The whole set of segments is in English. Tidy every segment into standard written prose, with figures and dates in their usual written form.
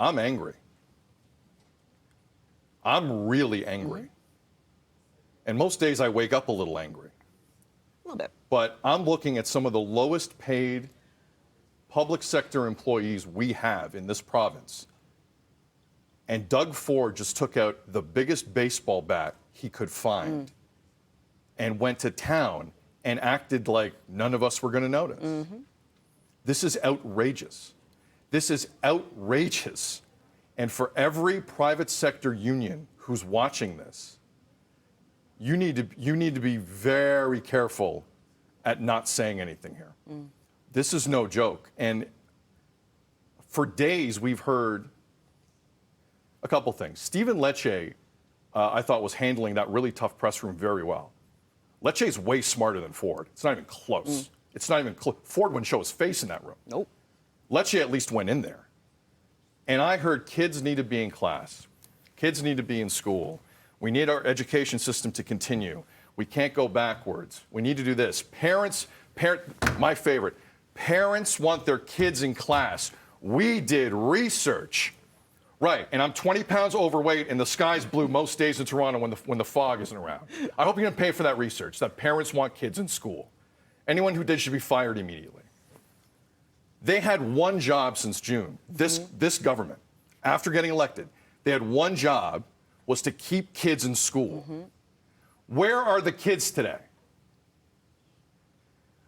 I'm angry. I'm really angry. And most days I wake up a little angry. A little bit. But I'm looking at some of the lowest paid public sector employees we have in this province. And Doug Ford just took out the biggest baseball bat he could find and went to town and acted like none of us were going to notice. This is outrageous. This is outrageous. And for every private sector union who's watching this, you need to be very careful at not saying anything here. This is no joke. And for days we've heard a couple things. Stephen Lecce, I thought, was handling that really tough press room very well. Lecce's way smarter than Ford. It's not even close. It's not even close. Ford wouldn't show his face in that room. Nope. Lecce at least went in there. And I heard kids need to be in class. Kids need to be in school. We need our education system to continue. We can't go backwards. We need to do this. My favorite, parents want their kids in class. We did research. Right, and I'm 20 pounds overweight and the sky's blue most days in Toronto when the fog isn't around. I hope you're going to pay for that research, that parents want kids in school. Anyone who did should be fired immediately. They had one job since June, this government, after getting elected. They had one job, was to keep kids in school. Where are the kids today?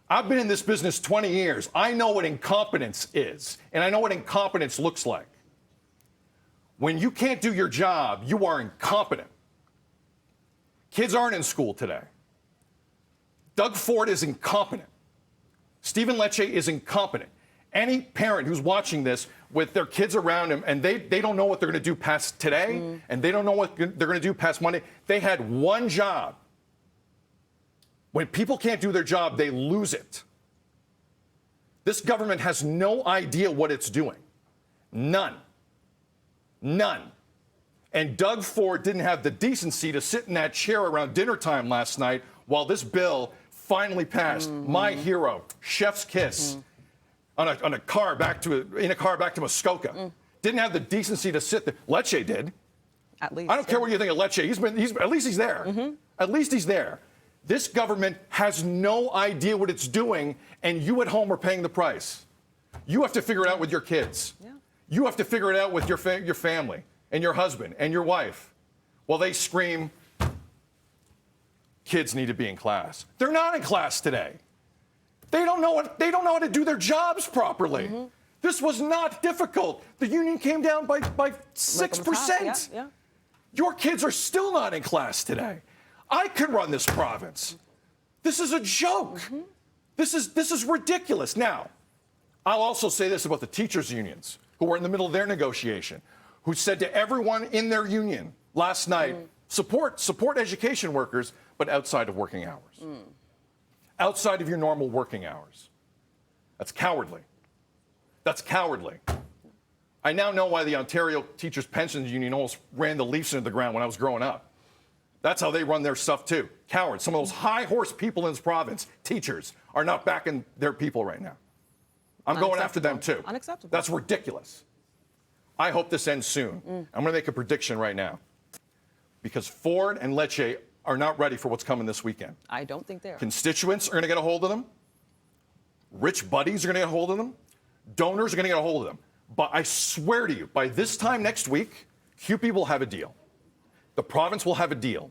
I've been in this business 20 years. I know what incompetence is, and I know what incompetence looks like. When you can't do your job, you are incompetent. Kids aren't in school today. Doug Ford is incompetent. Stephen Lecce is incompetent. Any parent who's watching this with their kids around him and they don't know what they're going to do past today and they don't know what they're going to do past Monday, they had one job. When people can't do their job, they lose it. This government has no idea what it's doing. None. None. And Doug Ford didn't have the decency to sit in that chair around dinner time last night while this bill finally passed. My hero, chef's kiss, in a car back to Muskoka. Didn't have the decency to sit there. Lecce did. At least. I don't care what you think of Lecce. At least he's there. At least he's there. This government has no idea what it's doing, and you at home are paying the price. You have to figure it out with your kids. Yeah. You have to figure it out with your family and your husband and your wife while they scream, kids need to be in class. They're not in class today. They don't know how to do their jobs properly. This was not difficult. The union came down by 6%. Yeah. Your kids are still not in class today. I can run this province. This is a joke. This is ridiculous. Now, I'll also say this about the teachers' unions, who were in the middle of their negotiation, who said to everyone in their union last night, support education workers, but outside of working hours. Outside of your normal working hours. That's cowardly. That's cowardly. I now know why the Ontario Teachers' Pensions Union almost ran the Leafs into the ground when I was growing up. That's how they run their stuff, too. Cowards. Some of those high-horse people in this province, teachers, are not backing their people right now. I'm going after them, too. Unacceptable. That's ridiculous. I hope this ends soon. I'm going to make a prediction right now. Because Ford and Lecce are not ready for what's coming this weekend. I don't think they are. Constituents are going to get a hold of them. Rich buddies are going to get a hold of them. Donors are going to get a hold of them. But I swear to you, by this time next week, CUPE will have a deal. The province will have a deal.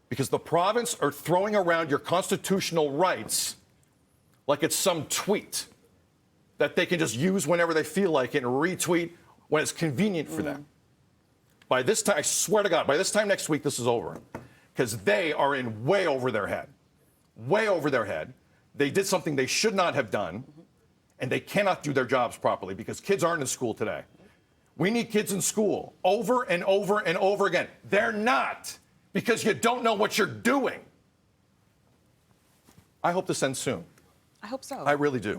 Because the province are throwing around your constitutional rights like it's some tweet that they can just use whenever they feel like it and retweet when it's convenient for them. By this time, I swear to God, by this time next week, this is over. Because they are in way over their head. Way over their head. They did something they should not have done, and they cannot do their jobs properly because kids aren't in school today. We need kids in school over and over and over again. They're not because you don't know what you're doing. I hope this ends soon. I hope so. I really do.